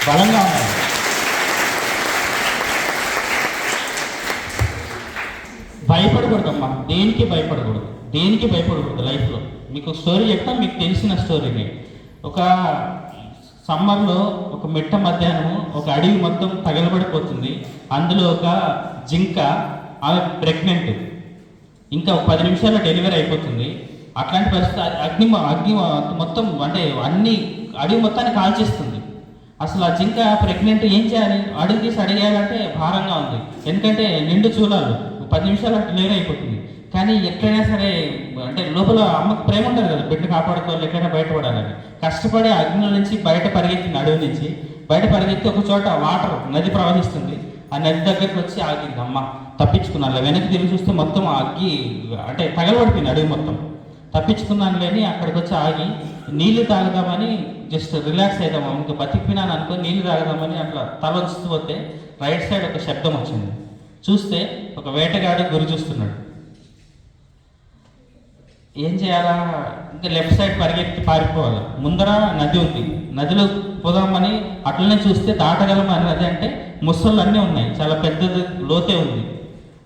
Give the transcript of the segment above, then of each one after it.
బలంగా ఉండాలి. భయపడకూడదమ్మా, దేనికి భయపడకూడదు, దేనికి భయపడకూడదు లైఫ్లో. మీకు స్టోరీ చెప్తాను, మీకు తెలిసిన స్టోరీని. ఒక సమ్మర్లో ఒక మిట్ట మధ్యాహ్నం ఒక అడవి మొత్తం తగలబడిపోతుంది. అందులో ఒక జింక, ఆమె ప్రెగ్నెంట్, ఇంకా 10 నిమిషాల్లో డెలివరీ అయిపోతుంది. అట్లాంటి పరిస్థితి అగ్ని మొత్తం అంటే అన్ని అడవి మొత్తాన్ని కాల్చేస్తుంది. అసలు ఆ జింక ప్రెగ్నెంట్ ఏం చేయాలి, అడుగు తీసి అడిగేయాలంటే భారంగా ఉంది. ఎందుకంటే నిండు చూలాలు 10 నిమిషాలు డెలివరీ అయిపోతుంది. కానీ ఎట్లయినా సరే అంటే లోపల అమ్మకు ప్రేమ ఉంటుంది కదా, బిడ్డ కాపాడుకోవాలి, ఎట్లయినా బయటపడాలని కష్టపడి అగ్ని నుంచి బయట పరిగెత్తింది. అడవి నుంచి బయట పరిగెత్తి ఒక చోట వాటర్ నది ప్రవహిస్తుంది. ఆ నది దగ్గరికి వచ్చి ఆగింది. అమ్మ తప్పించుకున్నాను, వెనక్కి తిరిగి చూస్తే మొత్తం అగ్గి అంటే తగలబడిపోయింది అడవి మొత్తం. తప్పించుకున్నాను లేని అక్కడికి వచ్చి ఆగి నీళ్లు తాగుదామని జస్ట్ రిలాక్స్ అవుదాము, ఇంకా బతికిపోయినాను అనుకో, నీళ్లు తాగుదామని అట్లా తల వచ్చి పోతే రైట్ సైడ్ ఒక శబ్దం వచ్చింది. చూస్తే ఒక వేటగాడు గురి చూస్తున్నాడు. ఏం చేయాలా, ఇంకా లెఫ్ట్ సైడ్ పరిగెత్తి పారిపోవాలి. ముందర నది ఉంది, నదిలో పోదామని అట్లనే చూస్తే దాటగలమని నది అంటే ముసళ్ళు అన్నీ ఉన్నాయి, చాలా పెద్దది లోతే ఉంది.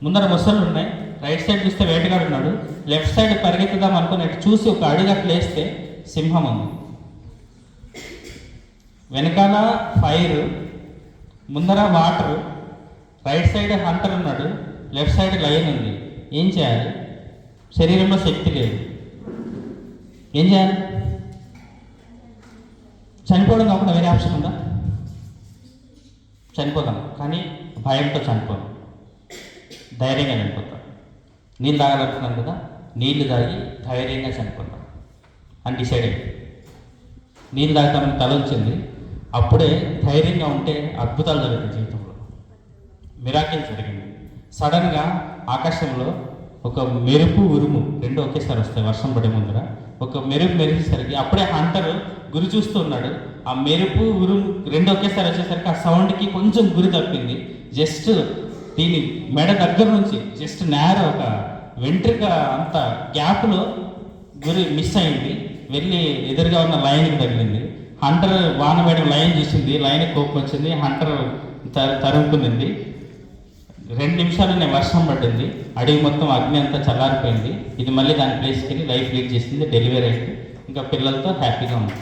ముందర ముసళ్ళు ఉన్నాయి. రైట్ సైడ్ చూస్తే వేటగాడు ఉన్నాడు. లెఫ్ట్ సైడ్ పరిగెత్తుదాం అనుకున్నట్టు చూసి ఒక అడుగు అట్లా వేస్తే సింహం ఉంది. వెనకాల ఫైర్, ముందర వాటర్, రైట్ సైడ్ హంటర్ ఉన్నాడు, లెఫ్ట్ సైడ్ లయన్ ఉంది. ఏం చేయాలి, శరీరంలో శక్తి లేదు, ఏం చేయాలి? చనిపోవడం కాకుండా వేరే ఆప్షన్ ఉందా? చనిపోదాం, కానీ భయంతో చనిపోదాం, ధైర్యంగా చనిపోతాం. నీళ్ళు తాగాలనుకున్నాను కదా, నీళ్లు తాగి ధైర్యంగా చనిపోతాం అని డిసైడ్ అయ్యి నీళ్ళు తాగుతామని తల వచ్చింది. అప్పుడే ధైర్యంగా ఉంటే అద్భుతాలు జరుగుతాయి జీవితంలో, మిరాకిల్ జరిగింది. సడన్గా ఆకాశంలో ఒక మెరుపు ఉరుము రెండు ఒకేసారి వస్తాయి వర్షం పడే ముందర. ఒక మెరుపు మెరిసేసరికి అప్పుడే హంటర్ గురి చూస్తూ ఉన్నాడు. ఆ మెరుపు ఉరుము రెండు ఒకేసారి వచ్చేసరికి ఆ సౌండ్కి కొంచెం గురి తప్పింది. జస్ట్ దీని మెడ దగ్గర నుంచి జస్ట్ నేర ఒక వెంట్రిక అంత గ్యాప్లో గురి మిస్ అయింది, వెళ్ళి ఎదురుగా ఉన్న లైన్కి తగిలింది. హంటర్ వాన మేడం లైన్ చూసింది, లైన్ కోపం వచ్చింది, హంటర్ తరుముకునింది. 2 నిమిషాలనే వర్షం పడింది, అడవి మొత్తం అగ్ని అంతా చల్లారిపోయింది. ఇది మళ్ళీ దాని ప్లేస్కి వెళ్ళి లైఫ్ లీడ్ చేసింది, డెలివరీ అయింది, ఇంకా పిల్లలతో హ్యాపీగా ఉంది.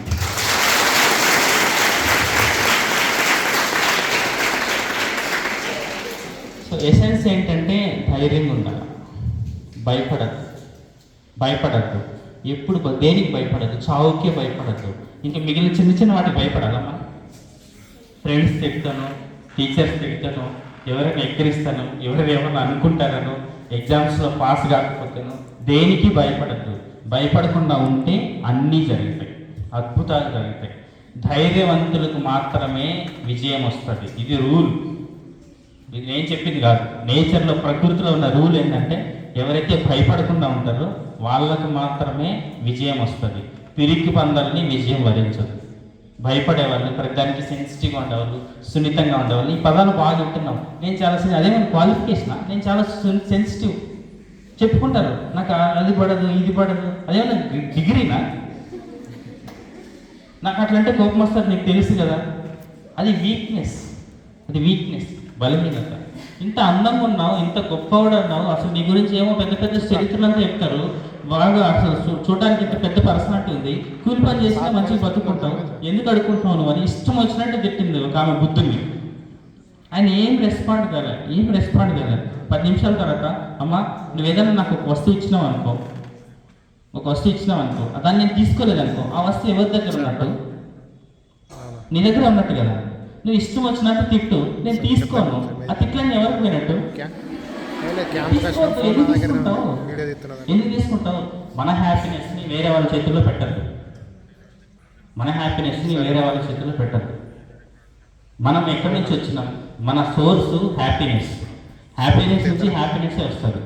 సో ఎసెన్స్ ఏంటంటే ధైర్యంగా ఉండాలి, భయపడద్దు, ఎప్పుడు దేనికి భయపడద్దు, చావుకే భయపడద్దు, ఇంకా మిగిలిన చిన్న చిన్న వాటికి భయపడాలమ్మా. ఫ్రెండ్స్ తిడతాను, టీచర్స్ తిడతాను, ఎవరైనా ఎక్కిరిస్తాను, ఎవరైనా ఏమన్నా అనుకుంటారను, ఎగ్జామ్స్లో పాస్ కాకపోతేను, దేనికి భయపడద్దు. భయపడకుండా ఉంటే అన్నీ జరుగుతాయి, అద్భుతాలు జరుగుతాయి. ధైర్యవంతులకు మాత్రమే విజయం వస్తుంది. ఇది రూల్, ఇది నేను చెప్పింది కాదు. నేచర్లో ప్రకృతిలో ఉన్న రూల్ ఏంటంటే ఎవరైతే భయపడకుండా ఉంటారో వాళ్ళకు మాత్రమే విజయం వస్తుంది. పిరికి పందల్ని విజయం వరించదు. భయపడే వాళ్ళు, ప్రతిదానికి సెన్సిటివ్గా ఉండేవాళ్ళు, సున్నితంగా ఉండేవాళ్ళు. ఈ పదాలు బాగా వింటున్నాం. నేను చాలా అదేమైనా క్వాలిఫికేషనా, నేను చాలా సెన్సిటివ్ చెప్పుకుంటారు, నాకు అది పడదు ఇది పడదు, అదేమన్నా డిగ్రీనా? నాకు అట్లంటే కోపం వస్తుంది, నీకు తెలుసు కదా. అది వీక్నెస్, బలహీనత. ఇంత అందంగా ఉన్నావు, ఇంత గొప్పవాడు అన్నావు, అసలు నీ గురించి ఏమో పెద్ద పెద్ద చరిత్రలంతా చెప్తారు, బాగా అసలు చూడడానికి ఇంత పెద్ద పర్సనాలిటీ ఉంది, కూలి పని చేసినా మంచిగా బతుకుంటావు, ఎందుకు అడుక్కుంటున్నావు నువ్వు అని ఇష్టం వచ్చినట్టు తిట్టింది ఒక ఆమె బుద్ధుని. ఆయన ఏం రెస్పాండ్ కాలే. 10 నిమిషాల తర్వాత, అమ్మ నువ్వు ఏదైనా నాకు ఒక వస్తువు ఇచ్చినావు అనుకో, దాన్ని నేను తీసుకోలేదనుకో, ఆ వస్తువు ఎవరి దగ్గర ఉన్నట్టు? నీ దగ్గర ఉన్నట్టు కదా. నువ్వు ఇష్టం వచ్చినట్టు తిట్టు, నేను తీసుకోను, ఆ తిట్లని ఎవరికి పోయినట్టు? ఎందుకు తీసుకుంటావు? మన హ్యాపీనెస్ని వేరే వాళ్ళ చేతుల్లో పెట్టద్దు. మనం ఎక్కడి నుంచి వచ్చినాం? మన సోర్సు హ్యాపీనెస్ నుంచి హ్యాపీనెస్ వస్తుంది.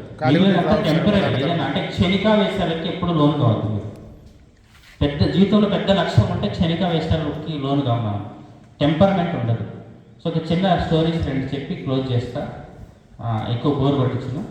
టెంపరీ, అంటే క్షణికావేశాలకి ఎప్పుడు లోన్ కావద్దు. పెద్ద జీవితంలో పెద్ద లక్ష్యం ఉంటే క్షణికావేశాలకి లోన్ కావాలి, టెంపర్మెంట్ ఉండదు. సో ఒక చిన్న స్టోరీస్ 2 చెప్పి క్లోజ్ చేస్తా, ఎక్కువ బోర్ కొట్టించును.